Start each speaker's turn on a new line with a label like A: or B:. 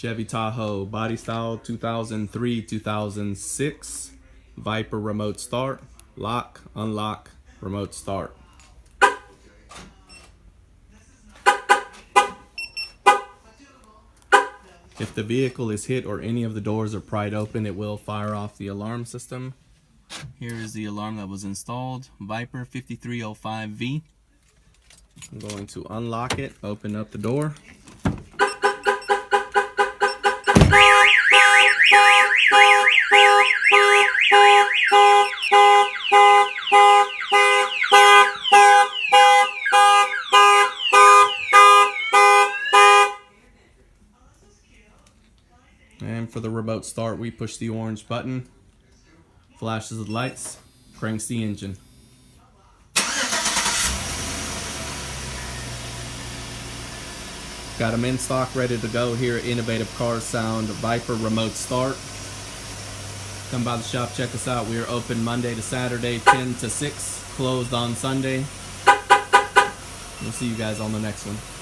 A: Chevy Tahoe body style 2003-2006 Viper remote start, lock, unlock, remote start. If the vehicle is hit or any of the doors are pried open, it will fire off the alarm system. Here is the alarm that was installed, Viper 5305V. I'm going to unlock it, open up the door. And for the remote start, we push the orange button, flashes the lights, cranks the engine. Got them in stock, ready to go here at Innovative Cars Sound Viper remote start. Come by the shop, check us out. We are open Monday to Saturday, 10 to 6, closed on Sunday. We'll see you guys on the next one.